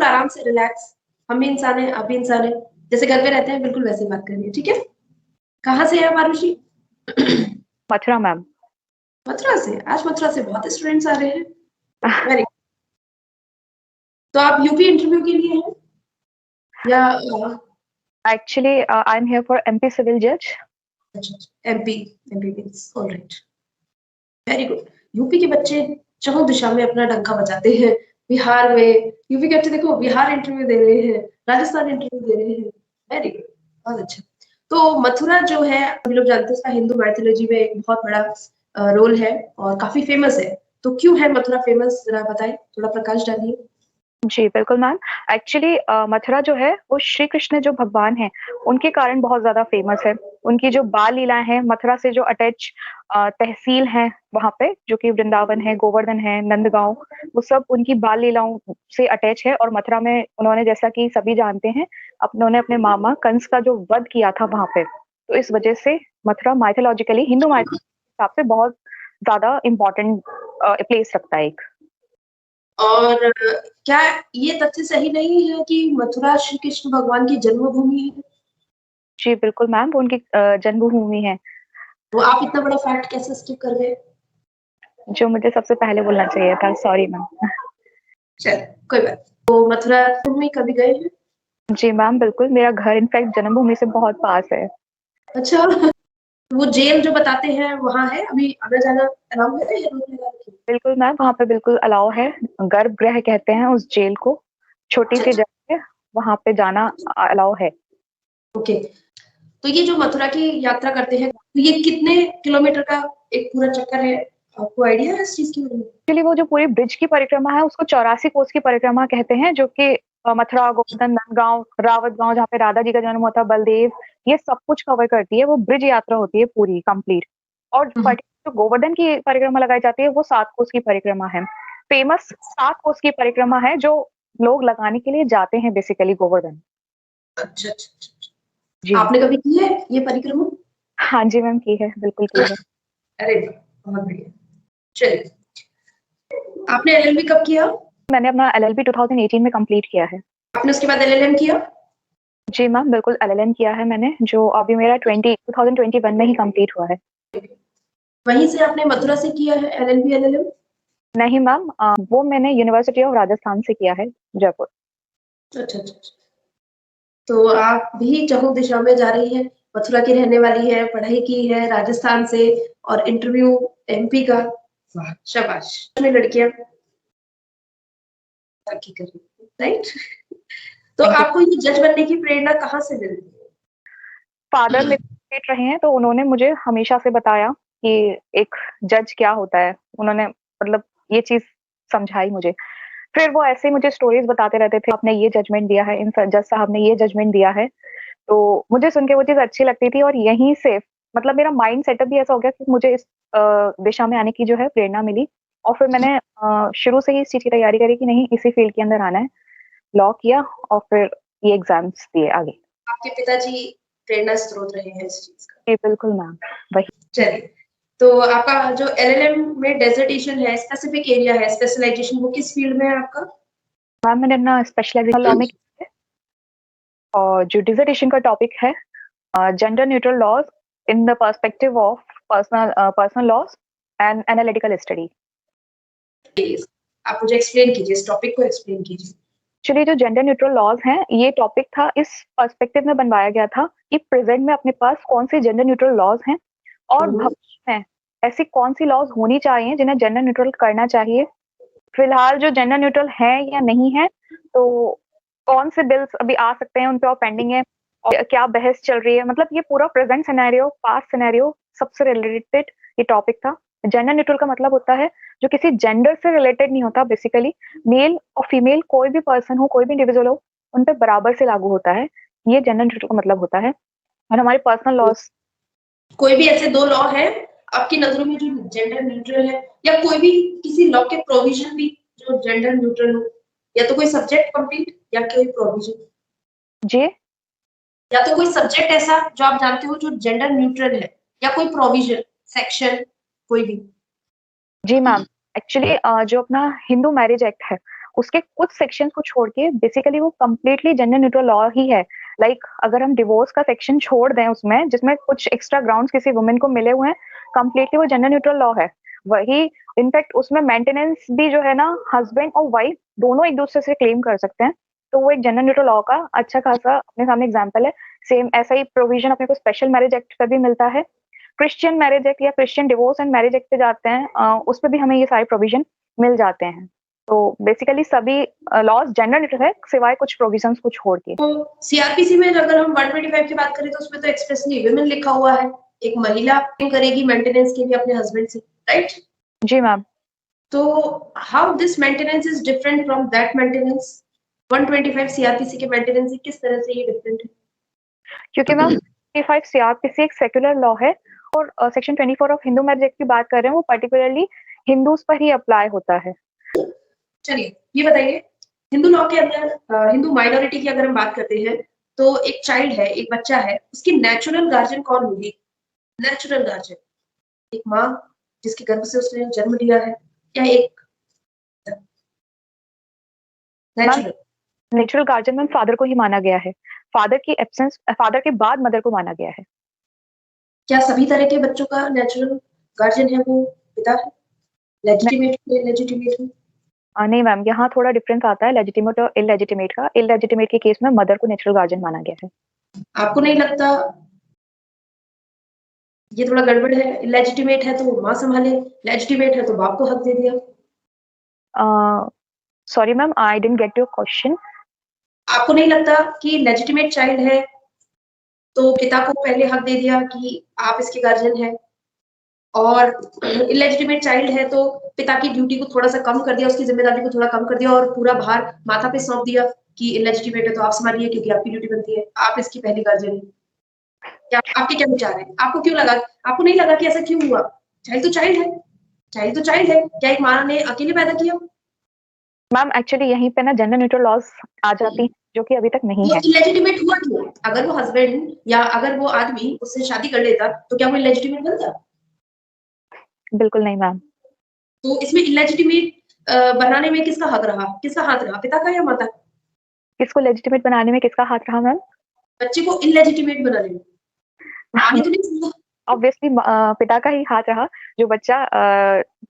बिल्कुल आराम से रिलैक्स, हम भी इंसान हैं, आप भी इंसान हैं, जैसे घर पे रहते हैं बिल्कुल वैसे बात करिए, ठीक है? कहाँ से है आरुषि? मथुरा मैम। मथुरा से? आज मथुरा से बहुत स्टूडेंट्स आ रहे हैं। वेरी तो आप यूपी इंटरव्यू के लिए हैं या actually I am here for MP civil जज। अच्छा, MP means alright, very good. UP के बच्चे चहुँ दिशा में अपना डंका बजाते हैं। बिहार में यूपी के बच्चे देखो बिहार इंटरव्यू दे रहे हैं, राजस्थान इंटरव्यू दे रहे हैं, वेरी गुड, बहुत अच्छा। तो मथुरा जो है हम लोग जानते हैं इसका हिंदू माइथोलॉजी में एक बहुत बड़ा रोल है और काफी फेमस है। तो क्यों है मथुरा फेमस, जरा बताएं, थोड़ा प्रकाश डालिए। जी बिल्कुल मैम। एक्चुअली मथुरा जो है वो श्री कृष्ण जो भगवान हैं उनके कारण बहुत ज्यादा फेमस है। उनकी जो बाल लीलाएं हैं, मथुरा से जो अटैच तहसील हैं वहाँ पे, जो कि वृंदावन है, गोवर्धन है, नंदगांव, वो सब उनकी बाल लीलाओं से अटैच है। और मथुरा में उन्होंने, जैसा कि सभी जानते हैं, उन्होंने अपने मामा कंस का जो वध किया था वहां पे, तो इस वजह से मथुरा माइथोलॉजिकली, हिंदू माइथोलॉजी के हिसाब से बहुत ज्यादा इम्पोर्टेंट प्लेस रखता है एक। और क्या ये तथ्य सही नहीं है कि मथुरा श्री कृष्ण भगवान की जन्मभूमि है? जी बिल्कुल मैम, वो उनकी जन्मभूमि है। तो आप इतना बड़ा फैक्ट कैसे स्किप कर गए? जो मुझे सबसे पहले बोलना चाहिए था, सॉरी मैम। चल कोई बात। तो मथुरा में कभी गए हैं? जी मैम बिल्कुल, मेरा घर इनफैक्ट जन्मभूमि से बहुत पास है। अच्छा, वो जेल जो बताते हैं वहां है, अभी आना जाना अलाउ है या रोक लगा रखी है? बिल्कुल मैम, वहाँ पे बिल्कुल अलाउ है। गर्भगृह कहते हैं उस जेल को, छोटी अच्छा सी अच्छा, जगह है, वहाँ पे जाना अलाउ है। ओके। तो ये जो मथुरा की यात्रा करते हैं, तो ये कितने किलोमीटर का एक पूरा चक्कर है, आपको आइडिया है इस चीज के बारे में? एक्चुअली वो जो पूरी ब्रिज की परिक्रमा है उसको 84 कोस की परिक्रमा कहते हैं, जो कि मथुरा, गोवर्धन, नंदगांव, रावत गांव, जहाँ पे राधा जी का जन्म हुआ था, बलदेव, ये सब कुछ कवर करती है। वो ब्रिज यात्रा होती है पूरी कंप्लीट। और हम्म, पर्टिकुलर जो गोवर्धन की परिक्रमा लगाई जाती है वो 7 कोस की परिक्रमा है। फेमस 7 कोस की परिक्रमा है जो लोग लगाने के लिए जाते हैं बेसिकली गोवर्धन। अच्छा अच्छा अच्छा। जी आपने कभी की है ये परिक्रमा? हाँ जी मैम, की है, बिल्कुल की है। अरे वाह, बहुत बढ़िया। चलिए, आपने एलएलबी कब किया? मैंने अपना एलएलबी 2018 में कंप्लीट किया है। आपने उसके बाद एलएलएम किया? जी मैम बिल्कुल, एलएलएम किया है मैंने, जो अभी मेरा 2021 में ही कंप्लीट हुआ है। वहीं से आपने मथुरा से किया है एलएलबी एलएलएम? नहीं मैम, वो मैंने यूनिवर्सिटी ऑफ राजस्थान से किया है, जयपुर। अच्छा अच्छा अच्छा। तो आप भी चहुँ दिशा में जा रही हैं, मथुरा की रहने वाली है, पढ़ाई की है राजस्थान से और इंटरव्यू एमपी का। वाह शाबाश, में लड़कियां तरक्की कर रही हैं, राइट? तो थैंक यू। आपको ये जज बनने की प्रेरणा कहाँ से मिलती फादर है? मेरे स्टेट रहे हैं, तो उन्होंने मुझे हमेशा से बताया कि एक जज क्या होता है। उन्होंने मतलब ये चीज समझाई मुझे। फिर वो ऐसे ही मुझे स्टोरीज बताते रहते थे, आपने ये जजमेंट दिया है, इन जज साहब ने ये जजमेंट दिया है। तो मुझे सुन के वो चीज अच्छी लगती थी, और यहीं से मतलब मेरा माइंड सेटअप भी ऐसा हो गया कि मुझे इस दिशा में आने की जो है प्रेरणा मिली। और फिर मैंने शुरू से ही इस चीज की तैयारी करी कि नहीं, इसी फील्ड के अंदर आना है। लॉ किया और फिर ये एग्जाम्स दिए आगे। आपके पिताजी प्रेरणा स्रोत रहे हैं इस चीज का? जी बिल्कुल मैम, वही। चलिए, तो आपका जो एलएलएम में डेजर्टेशन है, स्पेसिफिक एरिया है, स्पेशलाइजेशन, वो किस फील्ड में है आपका? मैम मैंने अपना स्पेशलाइजेशन लॉ में किया है, और जो डिसर्टेशन का टॉपिक है, gender neutral laws in the perspective of personal laws and analytical study. Please आप मुझे एक्सप्लेन कीजिए, इस टॉपिक को एक्सप्लेन कीजिए। एक्चुअली जो जेंडर न्यूट्रल लॉज हैं, ये टॉपिक था इस पर्सपेक्टिव में बनवाया गया था कि प्रेजेंट में अपने पास कौन से जेंडर न्यूट्रल लॉज हैं, और भविष्य में ऐसी कौन सी लॉज होनी चाहिए जिन्हें जेंडर न्यूट्रल करना चाहिए। फिलहाल जो जेंडर न्यूट्रल है या नहीं है, तो कौन से बिल्स अभी आ सकते हैं, उन पे और पेंडिंग है, और क्या बहस चल रही है। मतलब ये पूरा प्रेजेंट सिनेरियो, पास्ट सिनेरियो, सबसे रिलेटेड ये टॉपिक था। जेंडर न्यूट्रल का मतलब होता है जो किसी जेंडर से रिलेटेड नहीं होता, बेसिकली मेल और फीमेल कोई भी पर्सन हो, कोई भी इंडिविजुअल हो, उन पे बराबर से लागू होता है। ये जेंडर न्यूट्रल का मतलब होता है। और हमारे पर्सनल लॉज। कोई भी ऐसे दो लॉ है आपकी नजरों में जो जेंडर न्यूट्रल है, या कोई भी किसी लॉ के प्रोविजन भी जो जेंडर न्यूट्रल हो, या तो कोई सब्जेक्ट कंप्लीट या कोई प्रोविजन, जी या तो कोई सब्जेक्ट ऐसा जो आप जानते हो जो जेंडर न्यूट्रल है, या कोई प्रोविजन सेक्शन कोई भी? जी मैम, एक्चुअली जो अपना हिंदू मैरिज एक्ट है उसके कुछ सेक्शंस को छोड़ के बेसिकली वो कंप्लीटली जेंडर न्यूट्रल लॉ ही है। लाइक अगर हम डिवोर्स का सेक्शन छोड़ दें उसमें, जिसमें कुछ एक्स्ट्रा ग्राउंड्स किसी वुमेन को मिले हुए हैं, कंप्लीटली वो जेंडर न्यूट्रल लॉ है। वही इनफैक्ट उसमें मेंटेनेंस भी जो है ना, हस्बैंड और वाइफ दोनों एक दूसरे से क्लेम कर सकते हैं। तो वो एक जेंडर न्यूट्रल लॉ का अच्छा खासा अपने सामने एग्जाम्पल है। सेम ऐसा ही प्रोविजन अपने को स्पेशल मैरिज एक्ट पर भी मिलता है। क्रिश्चियन मैरिज एक्ट या Christian divorce and marriage act पे जाते हैं, उस पर भी हमें ये सारे प्रोविजन मिल जाते हैं। तो बेसिकली सभी लॉज जेंडर न्यूट्रल है, सिवाय कुछ प्रोविजंस को छोड़ के। तो सीआरपीसी में अगर हम 125 की बात करें तो उसमें तो एक्सप्रेसली वुमेन लिखा हुआ है, एक महिला करेगी मेंटेनेंस के लिए अपने हस्बैंड से, राइट? जी मैम। तो how this maintenance is different from that maintenance? 125 CrPC के मेंटेनेंस से किस तरह से ये डिफरेंट है? क्योंकि मैम 25 सीआरपीसी एक सेक्युलर लॉ है, और section 24 of Hindu marriage act की बात कर रहे हैं, वो पर्टिकुलरली हिंदूज पर ही अप्लाई होता है। चलिए ये बताइए, हिंदू लॉ के अंदर हिंदू माइनॉरिटी की अगर हम बात करते हैं, तो एक चाइल्ड है, एक बच्चा है, उसकी नेचुरल गार्जियन कौन होगी? नेचुरल गार्जियन एक माँ जिसके गर्भ से उसने जन्म लिया है, या एक नेचुरल? नेचुरल गार्जियन में फादर को ही माना गया है। फादर की एब्सेंस, फादर के बाद मदर को माना गया है। क्या सभी तरह के बच्चों का नेचुरल गार्जियन है वो पिता है? लेजिटिमेट है, लेजिटिमेट है? नहीं मैम, यहाँ थोड़ा डिफरेंस आता है लेजिटिमेट और इलेजिटिमेट का। इलेजिटिमेट के केस में मदर को नेचुरल गार्जियन माना गया है। आपको नहीं लगता ये थोड़ा गड़बड़ है? लेजिटिमेट है तो माँ संभाले, लेजिटिमेट है तो बाप को हक दे दिया। Sorry ma'am, I didn't get your question. आपको नहीं लगता कि लेजिटिमेट चाइल्ड है तो पिता को पहले हक दे दिया कि आप इसके गार्जियन हैं, और इलेजिटिमेट चाइल्ड है तो पिता की ड्यूटी को थोड़ा सा कम कर दिया, उसकी जिम्मेदारी को थोड़ा कम कर दिया, और पूरा भार माथा पे सौंप दिया कि इलेजिटिमेट है तो आप संभालिए क्योंकि आपकी ड्यूटी बनती है, आप इसकी पहली गार्जियन है। क्या आपके क्या विचार है? आपको क्यों लगा, आपको नहीं लगा कि ऐसा क्यों हुआ? चाइल्ड तो चाइल्ड है, चाइल्ड तो चाइल्ड है, क्या एक माँ ने अकेले पैदा किया? मैम एक्चुअली यहीं पे ना जेंडर न्यूट्रल लॉज आ जाती हैं, जो कि अभी तक नहीं वो है। इलेजिटिमेट हुआ क्यों? अगर वो हस्बैंड या अगर वो आदमी उससे शादी कर लेता तो क्या वो इलेजिटिमेट बनता? बिल्कुल नहीं मैम। तो इसमें इलेजिटिमेट बनाने में किसका हक रहा, किसका हाथ रहा, पिता का या माता? किसको लेजिटिमेट बनाने में किसका हाथ रहा मैम? बच्चे को इलेजिटिमेट बनाने में आगे तो नहीं समझा? ऑब्वियसली पिता का ही हाथ रहा, जो बच्चा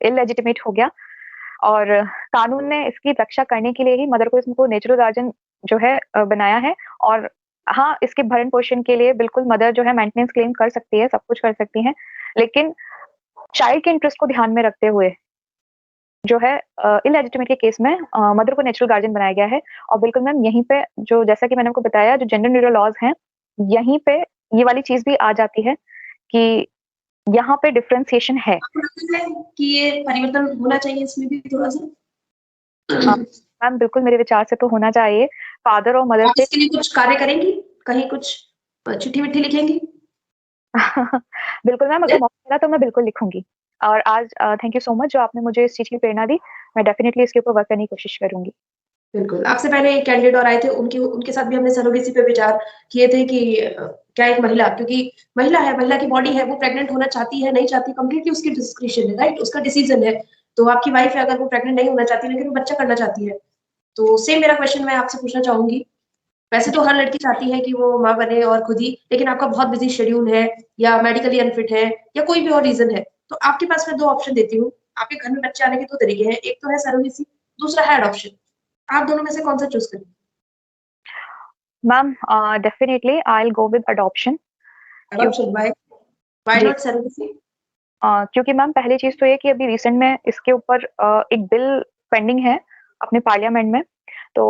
इलेजिटिमेट हो गया। और कानून ने इसकी रक्षा करने के लिए ही मदर को इसको नेचुरल गार्जियन जो है बनाया है। और हाँ, इसके भरण पोषण के लिए बिल्कुल मदर जो है मेंटेनेंस क्लेम कर सकती है, सब कुछ कर सकती है, लेकिन चाइल्ड के इंटरेस्ट को ध्यान में रखते हुए जो है इलेजिटिमेट के केस में मदर को नेचुरल गार्जियन बनाया गया है। और बिल्कुल मैम यहीं पे जो, जैसा कि मैंने आपको बताया, जो जेंडर न्यूट्रल लॉज हैं, यहीं पे ये वाली चीज भी आ जाती है कि यहाँ पे डिफरेंशिएशन है। आपको लगता है कि ये परिवर्तन होना चाहिए इसमें भी थोड़ा सा? मैम बिल्कुल मेरे विचार से तो होना चाहिए। फादर और मदर आप से इसके लिए कुछ कार्य करेंगी, कहीं कुछ चिट्ठी विट्ठी लिखेंगी? बिल्कुल मैम, अगर मौका मिला तो मैं बिल्कुल लिखूंगी। और आज थैंक यू सो मच जो आपने मुझे इस चीज की प्रेरणा दी। मैं डेफिनेटली इसके ऊपर वर्क करने की कोशिश करूंगी। बिल्कुल, आपसे पहले एक कैंडिडेट और आए थे, उनके साथ भी हमने सरोगेसी पे विचार किए थे कि क्या एक महिला, क्योंकि महिला है, महिला की बॉडी है, वो प्रेग्नेंट होना चाहती है, नहीं चाहती, कंप्लीटली उसकी डिस्क्रिप्शन है, राइट? उसका डिसीजन है। तो आपकी वाइफ है, अगर वो प्रेग्नेंट नहीं होना चाहती लेकिन वो बच्चा करना चाहती है, तो सेम मेरा क्वेश्चन मैं आपसे पूछना चाहूंगी। वैसे तो हर लड़की चाहती है कि वो माँ बने और खुद ही, लेकिन आपका बहुत बिजी शेड्यूल है, या मेडिकली अनफिट है, या कोई भी और रीजन है, तो आपके पास मैं 2 ऑप्शन देती हूँ। आपके घर में बच्चे आने के 2 तरीके हैं, एक तो है सरोगेसी, दूसरा है एडॉप्शन। आप दोनों में से कौन सा चूज़ करें? Ma'am definitely I will go with adoption. Adoption, why ji, not surrogacy? क्योंकि मैम पहली चीज तो ये कि अभी रिसेंट में इसके ऊपर एक बिल पेंडिंग है अपने पार्लियामेंट में। तो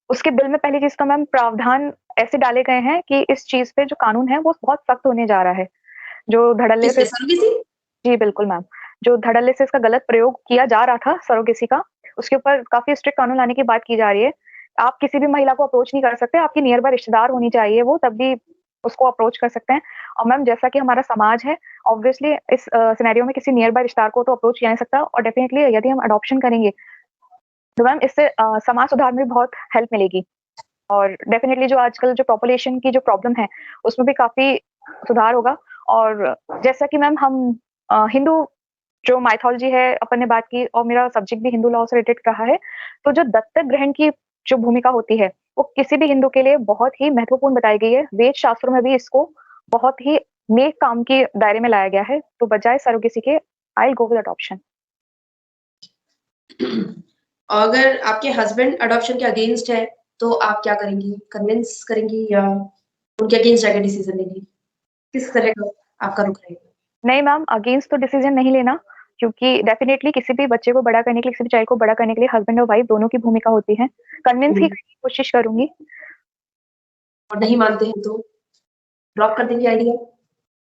उसके बिल में पहली चीज तो मैम प्रावधान ऐसे डाले गए हैं कि इस चीज पे जो कानून है वो बहुत सख्त होने जा रहा है। जो धड़ल्ले किस से, पे, सरोगेसी? जी बिल्कुल मैम, जो धड़ल्ले से इसका गलत प्रयोग किया जा रहा था सरोगेसी का, उसके ऊपर काफी स्ट्रिक्ट कानून लाने की बात की जा रही है। आप किसी भी महिला को अप्रोच नहीं कर सकते, आपकी नियर बाय रिश्तेदार होनी चाहिए वो, तब भी उसको अप्रोच कर सकते हैं। और मैम जैसा कि हमारा समाज है, ऑब्वियसली इस सिनेरियो में किसी नियर बाय रिश्तेदार को तो अप्रोच किया नहीं सकता। और डेफिनेटली यदि हम अडॉप्शन करेंगे तो मैम इससे समाज सुधार में भी बहुत हेल्प मिलेगी। और डेफिनेटली जो आजकल जो पॉपुलेशन की जो प्रॉब्लम है उसमें भी काफी सुधार होगा। और जैसा कि मैम हम हिंदू जो माइथोलॉजी है अपन ने बात की और मेरा सब्जेक्ट भी हिंदू लॉ से रिलेटेड रहा है, तो जो दत्तक ग्रहण की जो भूमिका होती है, वो किसी भी हिंदू के लिए बहुत ही महत्वपूर्ण बताई गई है। वेद शास्त्रों में भी इसको बहुत ही नेक काम के दायरे में लाया गया है, तो बजाय सरोगेसी के आई विल गो विद अडॉप्शन। अगर आपके हस्बैंड अडॉप्शन के अगेंस्ट है, तो आप क्या करेंगी? कन्विंस करेंगी या उनके अगेंस्ट जाके डिसीजन लेंगी? किस तरह का आपका रुख रहेगा? नहीं मैम, अगेंस्ट तो डिसीजन नहीं लेना, क्योंकि डेफिनेटली किसी भी बच्चे को बड़ा करने के लिए, किसी भी चाइल्ड को बड़ा करने के लिए हस्बैंड और वाइफ दोनों की भूमिका होती है। कन्विंस ही करने की कोशिश करूंगी। और नहीं मानते हैं तो ड्रॉप कर देंगे आइडिया?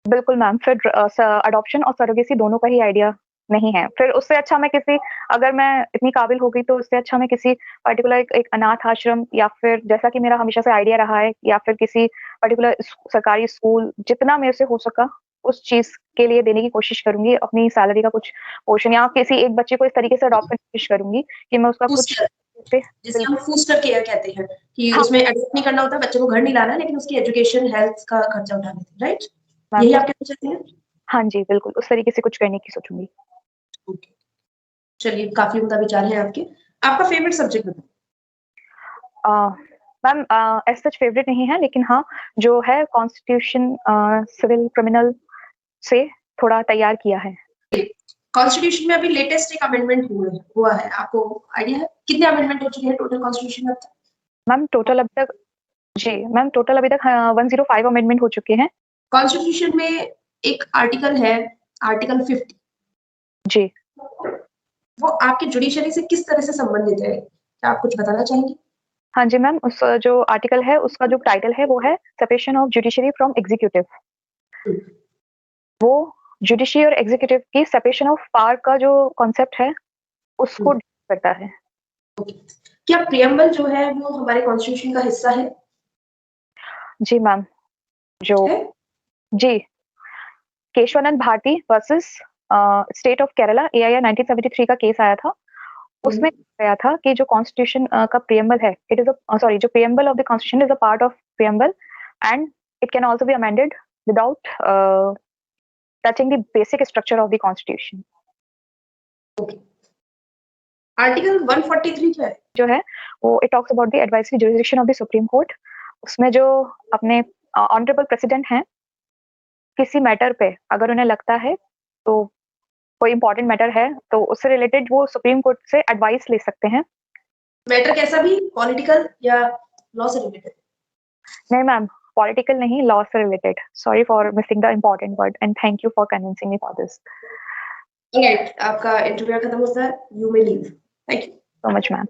बिल्कुल मैम, फिर अडॉप्शन और सरोगेसी दोनों का ही आइडिया नहीं है। फिर उससे अच्छा मैं किसी, अगर मैं इतनी काबिल हो गई तो उससे अच्छा मैं किसी पर्टिकुलर एक अनाथ आश्रम, या फिर जैसा कि मेरा हमेशा से आइडिया रहा है, या फिर किसी पर्टिकुलर सरकारी स्कूल, जितना मेरे से हो सका उस चीज के लिए देने की कोशिश करूंगी। अपनी सैलरी का कुछ पोर्शन, या किसी एक बच्चे को इस तरीके से अडॉप्ट करने की कोशिश करूंगी कि मैं उसका कुछ जिसे हम फूस्टर केयर कहते हैं, कि हाँ, उसमें एडॉप्ट नहीं करना होता, बच्चे को घर नहीं लाना है, लेकिन उसकी एजुकेशन, हेल्थ का खर्चा उठा लेते हैं, राइट? यही आप कहना चाहते हैं? हाँ जी, बिल्कुल उस तरीके से कुछ करने की सोचूंगी। ओके, चलिए, काफी उम्दा विचार है आपके। आपका फेवरेट सब्जेक्ट बताओ। मैम एज सच फेवरेट नहीं है, लेकिन हाँ जो है कॉन्स्टिट्यूशन सिविल क्रिमिनल से थोड़ा तैयार किया है। कॉन्स्टिट्यूशन में अभी लेटेस्ट एक अमेंडमेंट हुआ है, आपको आइडिया है कितने अमेंडमेंट हो चुके हैं टोटल कॉन्स्टिट्यूशन में अब तक? मैम टोटल अभी तक, जी मैम टोटल अभी तक 105 अमेंडमेंट हो चुके हैं। कॉन्स्टिट्यूशन में एक आर्टिकल है, आर्टिकल 50, जी वो आपके जुडिशरी से किस तरह से संबंधित है? क्या आप कुछ बताना चाहेंगे? हाँ जी मैम, उस जो आर्टिकल है उसका जो टाइटल है वो है separation of judiciary from executive. वो जुडिशरी और एग्जीक्यूटिव की सेपरेशन ऑफ पावर का जो कॉन्सेप्ट है उसको करता है। क्या प्रियम्बल जो है वो हमारे कॉन्स्टिट्यूशन का हिस्सा है? जी मैम, जो है? जी Keshavananda Bharati versus state of Kerala AIR 1973 का केस आया था। उसमें गया था कि जो कॉन्स्टिट्यूशन का प्रियम्बल है, इट इज सॉरी, जो preamble of the constitution is a part of preamble and it can also be amended without touching the basic structure of the constitution. Article 143 क्या है? जो है वो it talks about the advisory jurisdiction of the supreme court. उसमें जो अपने honourable president हैं, किसी मैटर पे अगर उन्हें लगता है तो कोई इंपॉर्टेंट मैटर है तो उससे रिलेटेड वो सुप्रीम कोर्ट से एडवाइस ले सकते हैं। मैटर कैसा भी, पॉलिटिकल या लॉ से रिलेटेड? नहीं मैम, पॉलिटिकल नहीं, लॉ से related. Sorry for missing the important word and thank you for convincing me for this. Alright, आपका इंटरव्यू खत्म होता है, you may leave. Thank you so much ma'am.